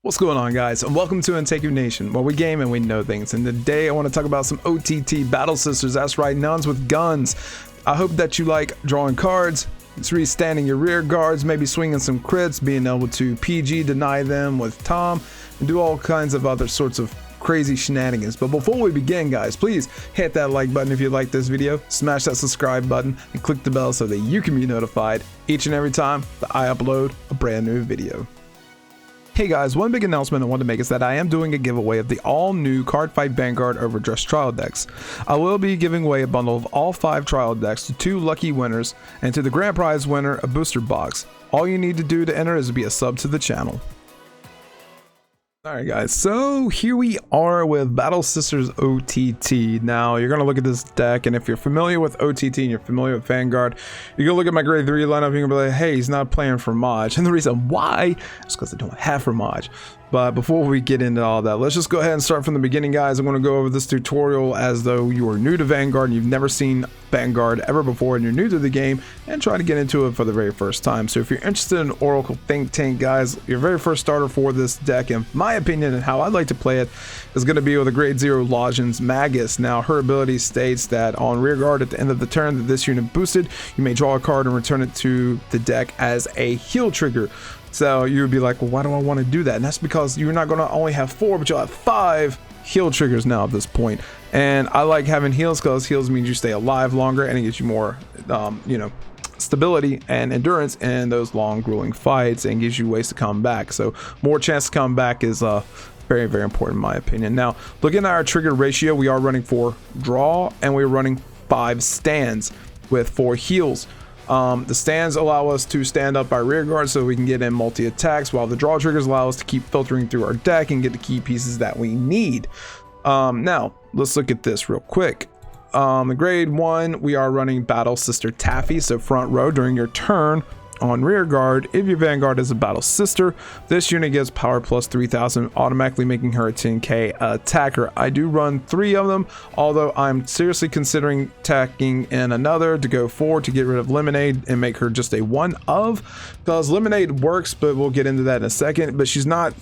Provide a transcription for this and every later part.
What's going on, guys, and welcome to Anteiku Nation, where we game and we know things. And today I want to talk about some OTT battle sisters. That's right, nuns with guns. I hope that you like drawing cards, standing your rear guards, maybe swinging some crits, being able to PG deny them with Tom, and do all kinds of other sorts of crazy shenanigans. But before we begin, guys, please hit that like button if you like this video, smash that subscribe button, and click the bell so that you can be notified each and every time that I upload a brand new video. Hey guys, one big announcement I want to make is that I am doing a giveaway of the all-new Cardfight Vanguard Overdressed trial decks. I will be giving away a bundle of all 5 trial decks to 2 lucky winners, and to the grand prize winner a booster box. All you need to do to enter is be a sub to the channel. Alright guys, so here we are with Battle Sisters OTT. Now you're going to look at this deck, and if you're familiar with OTT and you're familiar with Vanguard, you're going to look at my grade 3 lineup and you're going to be like, hey, he's not playing Fromage. And the reason why is because I don't have Fromage. But before we get into all that, let's just go ahead and start from the beginning, guys. I'm going to go over this tutorial as though you are new to Vanguard and you've never seen Vanguard ever before and you're new to the game and trying to get into it for the very first time. So if you're interested in Oracle Think Tank, guys, your very first starter for this deck, in my opinion and how I'd like to play it, is going to be with a grade 0 Logins Magus. Now her ability states that on rear guard at the end of the turn that this unit boosted, you may draw a card and return it to the deck as a heal trigger. So you would be like, well, why do I want to do that? And that's because you're not going to only have 4, but you'll have 5 heal triggers now at this point. And I like having heals because heals means you stay alive longer and it gives you more, stability and endurance in those long, grueling fights, and gives you ways to come back. So more chance to come back is very, very important in my opinion. Now, looking at our trigger ratio, we are running 4 draw and we're running 5 stands with 4 heals. The stands allow us to stand up our rear guard so we can get in multi attacks, while the draw triggers allow us to keep filtering through our deck and get the key pieces that we need. Now let's look at this real quick. The grade 1, we are running Battle Sister Taffy, so front row during your turn on rear guard. If your Vanguard is a Battle Sister, this unit gets power plus 3000, automatically making her a 10k attacker. I do run 3 of them, although I'm seriously considering tacking in another to go 4 to get rid of Lemonade and make her just a 1 of, because Lemonade works, but we'll get into that in a second. But she's not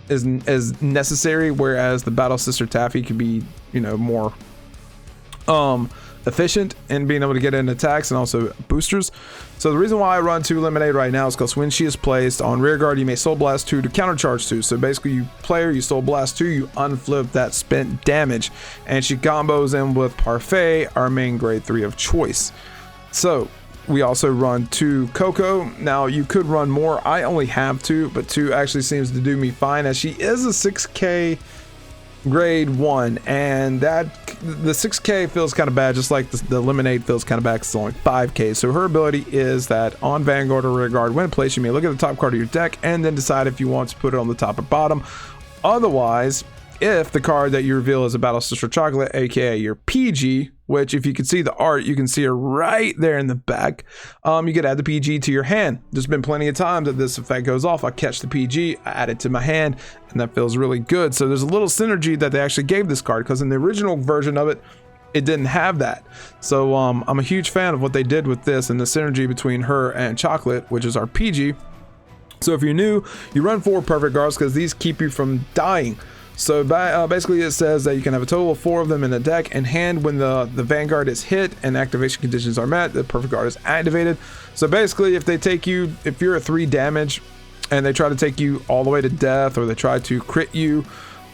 as necessary, whereas the Battle Sister Taffy could be, more efficient in being able to get in attacks and also boosters. So the reason why I run 2 Lemonade right now is because when she is placed on rear guard, you may Soul Blast 2 to countercharge 2. So basically, you Soul Blast 2, you unflip that spent damage, and she combos in with Parfait, our main grade 3 of choice. So we also run 2 Coco. Now you could run more, I only have 2, but 2 actually seems to do me fine, as she is a 6k grade 1, and that the 6k feels kind of bad, just like the Lemonade feels kind of bad because it's only 5k. So her ability is that on Vanguard or rear guard, when placed, you may look at the top card of your deck and then decide if you want to put it on the top or bottom. Otherwise, if the card that you reveal is a Battle Sister Chocolate, aka your PG, which if you can see the art, you can see her right there in the back, you could add the PG to your hand. There's been plenty of times that this effect goes off, I catch the PG, I add it to my hand, and that feels really good. So there's a little synergy that they actually gave this card, because in the original version of it, it didn't have that. So I'm a huge fan of what they did with this and the synergy between her and Chocolate, which is our PG. So if you're new, you run 4 perfect guards because these keep you from dying. So basically it says that you can have a total of 4 of them in the deck and hand when the Vanguard is hit and activation conditions are met, the perfect guard is activated. So basically if you're a 3 damage and they try to take you all the way to death, or they try to crit you,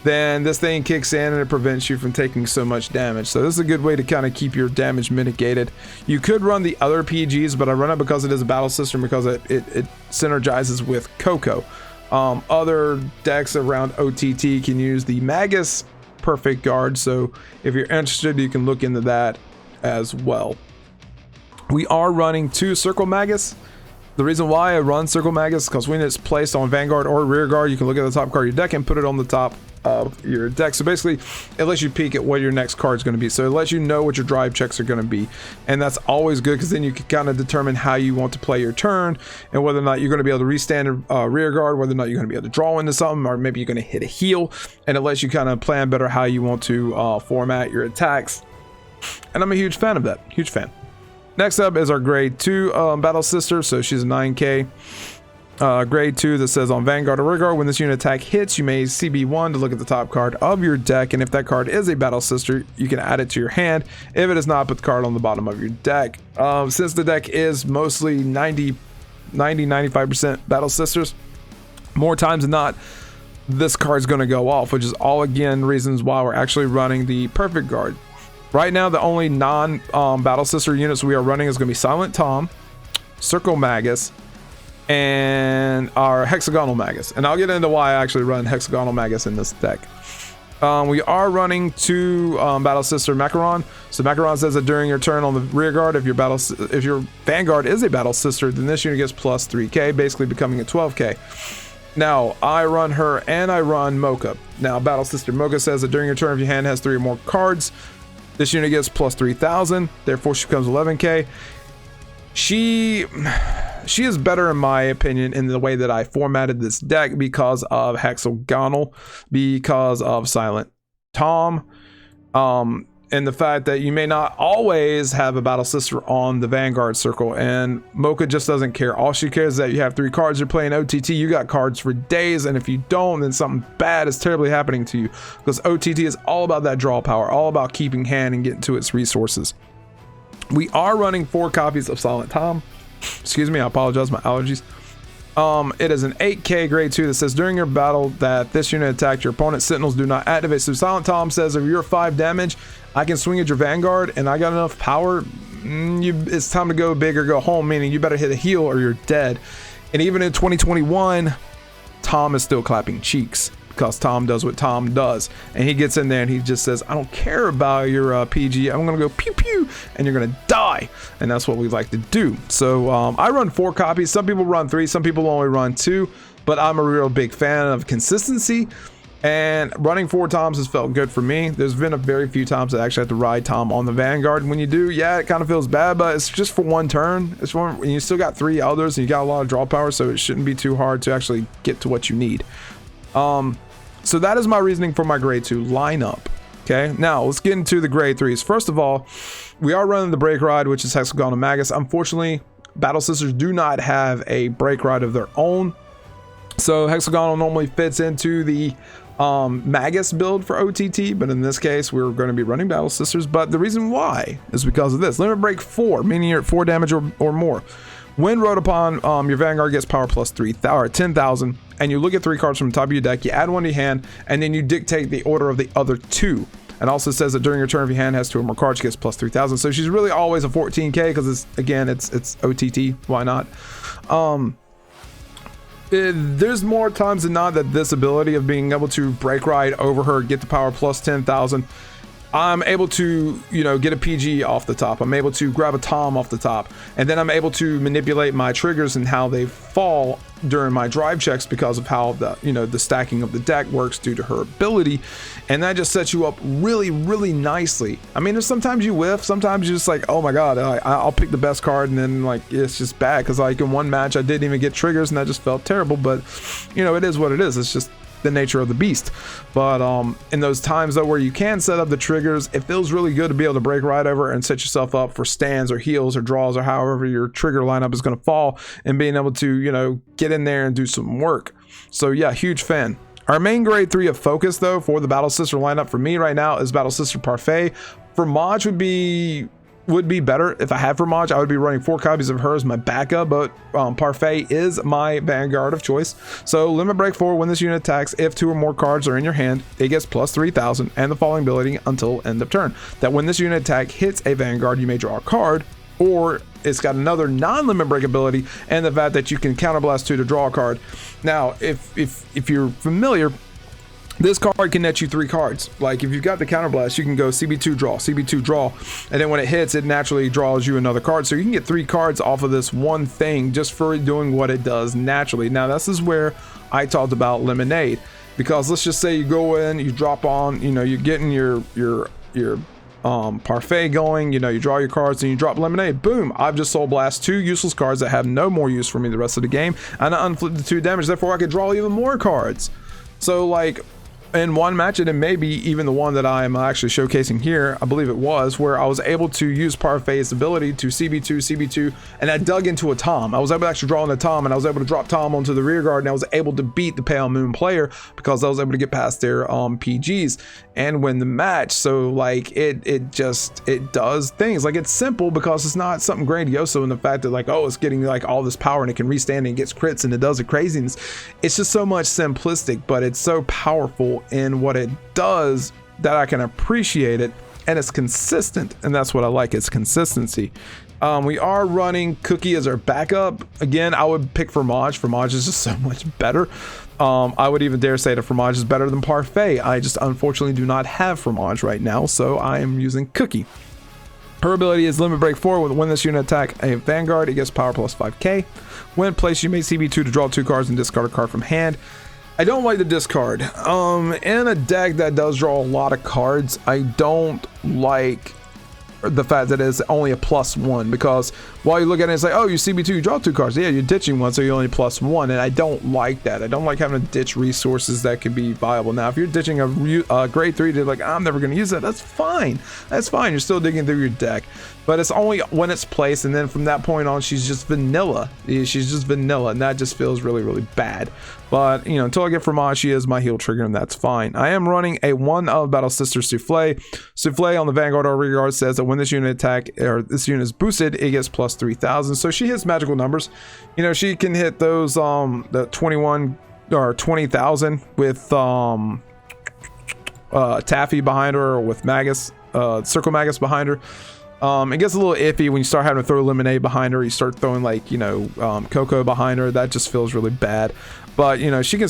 then this thing kicks in and it prevents you from taking so much damage. So this is a good way to kind of keep your damage mitigated. You could run the other PGs, but I run it because it is a battle system, because it synergizes with Coco. Other decks around OTT can use the Magus perfect guard, so if you're interested, you can look into that as well. We are running 2 Circle Magus. The reason why I run Circle Magus is because when it's placed on Vanguard or rear guard, you can look at the top card of your deck and put it on the top of your deck. So basically it lets you peek at what your next card is going to be, so it lets you know what your drive checks are going to be, and that's always good because then you can kind of determine how you want to play your turn and whether or not you're going to be able to restand rear guard, whether or not you're going to be able to draw into something, or maybe you're going to hit a heal, and it lets you kind of plan better how you want to format your attacks. And I'm a huge fan of that, huge fan. Next up is our grade 2 Battle Sister, so she's a 9k. grade 2 that says on Vanguard or Rearguard, when this unit attack hits, you may CB1 to look at the top card of your deck, and if that card is a battle sister, you can add it to your hand. If it is not, put the card on the bottom of your deck. Since the deck is mostly 95% battle sisters, more times than not, this card's going to go off, which is all again reasons why we're actually running the perfect guard. Right now, the only non battle sister units we are running is going to be Silent Tom, Circle Magus, and our Hexagonal Magus. And I'll get into why I actually run Hexagonal Magus in this deck. We are running 2 battle sister Macaron. So Macaron says that during your turn on the rear guard, if your Vanguard is a battle sister, then this unit gets plus 3k, basically becoming a 12k. Now, I run her and I run Mocha. Now, battle sister Mocha says that during your turn, if your hand has 3 or more cards, this unit gets plus 3,000, therefore she becomes 11k. She is better in my opinion in the way that I formatted this deck because of Hexagonal, because of Silent Tom, and the fact that you may not always have a battle sister on the Vanguard circle, and Mocha just doesn't care. All she cares is that you have 3 cards, you're playing OTT, you got cards for days, and if you don't, then something bad is terribly happening to you, because OTT is all about that draw power, all about keeping hand and getting to its resources. We are running 4 copies of Silent Tom. Excuse me, I apologize, my allergies. It is an 8k grade 2 that says during your battle that this unit attacked, your opponent's sentinels do not activate. So Silent Tom says if you're 5 damage, I can swing at your Vanguard and I got enough power, it's time to go big or go home, meaning you better hit a heal or you're dead. And even in 2021, Tom is still clapping cheeks, because Tom does what Tom does, and he gets in there and he just says, I don't care about your PG, I'm gonna go pew pew and you're gonna die. And that's what we like to do. So I run 4 copies. Some people run 3, some people only run 2, but I'm a real big fan of consistency, and running 4 Toms has felt good for me. There's been a very few times I actually have to ride Tom on the Vanguard, and when you do, yeah, it kind of feels bad, but it's just for 1 turn. It's one, and you still got 3 others and you got a lot of draw power, so it shouldn't be too hard to actually get to what you need. So that is my reasoning for my grade 2 lineup. Okay, now let's get into the grade 3s. First of all, we are running the Break Ride, which is Hexagonal Magus. Unfortunately, Battle Sisters do not have a Break Ride of their own, so Hexagonal normally fits into the Magus build for OTT, but in this case, we're going to be running Battle Sisters. But the reason why is because of this. Limit Break 4, meaning you're at 4 damage or more. When rode upon, your Vanguard gets power plus 10,000, and you look at 3 cards from the top of your deck, you add 1 to your hand, and then you dictate the order of the other 2. And also says that during your turn, if your hand has 2 or more cards, she gets plus 3,000. So she's really always a 14k, because it's OTT. Why not? There's more times than not that this ability of being able to Break Ride over her, get the power plus 10,000, I'm able to, get a PG off the top. I'm able to grab a Tom off the top, and then I'm able to manipulate my triggers and how they fall during my drive checks because of how the stacking of the deck works due to her ability, and that just sets you up really, really nicely. I mean, there's sometimes you whiff, sometimes you're just like, oh my god, I'll pick the best card, and then it's just bad because in one match I didn't even get triggers, and that just felt terrible. But it is what it is. It's just the nature of the beast. But in those times though where you can set up the triggers, it feels really good to be able to Break Right over and set yourself up for stands or heals or draws or however your trigger lineup is going to fall, and being able to get in there and do some work. So yeah, huge fan. Our main grade 3 of focus though for the Battle Sister lineup for me right now is Battle Sister Parfait. Fromage would be better. If I had Fromage, I would be running 4 copies of her as my backup, but Parfait is my Vanguard of choice. So Limit Break 4, when this unit attacks, if 2 or more cards are in your hand, it gets plus 3,000 and the following ability until end of turn. That when this unit attack hits a Vanguard, you may draw a card, or it's got another non-limit break ability, and the fact that you can counterblast 2 to draw a card. Now, if you're familiar, this card can net you 3 cards. Like if you've got the counterblast, you can go CB2 draw, and then when it hits, it naturally draws you another card. So you can get 3 cards off of this one thing just for doing what it does naturally. Now this is where I talked about Lemonade, because let's just say you go in, you drop on, you're getting your Parfait going, you draw your cards and you drop Lemonade. Boom, I've just Soul Blast 2 useless cards that have no more use for me the rest of the game, and I unflip the 2 damage, therefore I could draw even more cards. So in one match, and it may be even the one that I'm actually showcasing here, I believe it was, where I was able to use Parfait's ability to CB2, and I dug into a Tom. I was able to actually draw on the Tom, and I was able to drop Tom onto the rear guard, and I was able to beat the Pale Moon player because I was able to get past their PGs and win the match. So like it does things. Like, it's simple because it's not something grandiose in the fact that like, oh, it's getting like all this power and it can restand and it gets crits and it does the craziness. It's just so much simplistic, but it's so powerful in what it does that I can appreciate it, and it's consistent, and that's what I like, it's consistency. We are running Cookie as our backup. Again, I would pick Fromage. Fromage is just so much better. I would even dare say that Fromage is better than Parfait. I just unfortunately do not have Fromage right now, so I am using Cookie. Her ability is Limit Break 4. When this unit attack a Vanguard, it gets power plus 5k. When placed, you may CB2 to draw 2 cards and discard a card from hand. I don't like the discard. In a deck that does draw a lot of cards, I don't like the fact that it's only a +1, because while you look at it, it's like, oh, you CB2, you draw 2 cards. Yeah, you're ditching one, so you're only +1, and I don't like that. I don't like having to ditch resources that can be viable. Now, if you're ditching a grade 3 to like, I'm never going to use that, that's fine. That's fine. You're still digging through your deck, but it's only when it's placed, and then from that point on, she's just vanilla. She's just vanilla, and that just feels really, really bad. But, you know, until I get Fromage, she is my heal trigger, and that's fine. I am running a 1 of Battle Sister Souffle. Souffle on the Vanguard or rear guard says that when this unit attack, or this unit is boosted, it gets plus 3,000. So she hits magical numbers. You know, she can hit those, the 21 or 20,000 with Taffy behind her, or with Magus, Circle Magus behind her. It gets a little iffy when you start having to throw Lemonade behind her. You start throwing like, you know, Coco behind her. That just feels really bad. But, you know, she can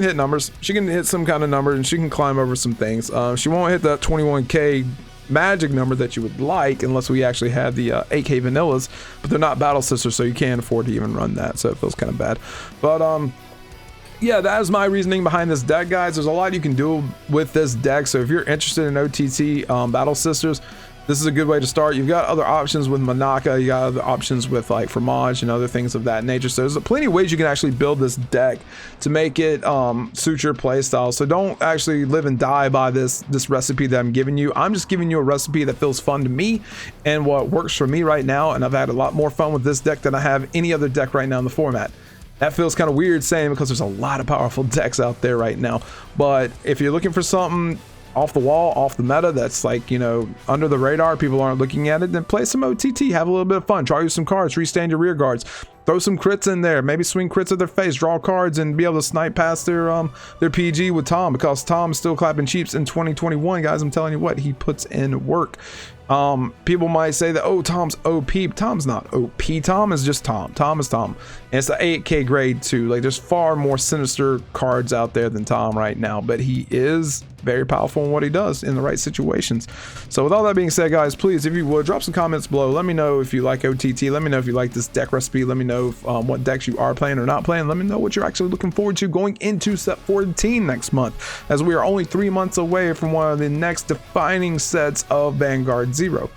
hit numbers. She can hit some kind of number, and she can climb over some things. She won't hit that 21k magic number that you would like unless we actually have the 8k vanillas, but they're not Battle Sisters, so you can't afford to even run that. So it feels kind of bad. But, yeah, that is my reasoning behind this deck, guys. There's a lot you can do with this deck. So if you're interested in OTT Battle Sisters, this is a good way to start. You've got other options with Monaka, you got other options with like Fromage and other things of that nature. So there's plenty of ways you can actually build this deck to make it suit your play style. So don't actually live and die by this recipe that I'm giving you. I'm just giving you a recipe that feels fun to me and what works for me right now. And I've had a lot more fun with this deck than I have any other deck right now in the format. That feels kind of weird saying, because there's a lot of powerful decks out there right now. But if you're looking for something off the wall, off the meta, that's like, you know, under the radar, people aren't looking at it, then play some OTT, have a little bit of fun, draw you some cards, restand your rear guards, throw some crits in there, maybe swing crits at their face, draw cards, and be able to snipe past their PG with Tom, because Tom is still clapping cheeks in 2021, guys. I'm telling you what, he puts in work. People might say that, oh, Tom's OP. Tom's not OP. Tom is just Tom. Tom is Tom. And it's the 8k grade too. Like, there's far more sinister cards out there than Tom right now, but he is very powerful in what he does in the right situations. So with all that being said, guys, please, if you would, drop some comments below. Let me know if you like OTT. Let me know if you like this deck recipe. Let me know if, what decks you are playing or not playing. Let me know what you're actually looking forward to going into set 14 next month, as we are only 3 months away from one of the next defining sets of Vanguard 0.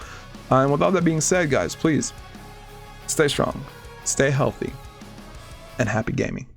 And with all that being said, guys, please stay strong, stay healthy, and happy gaming.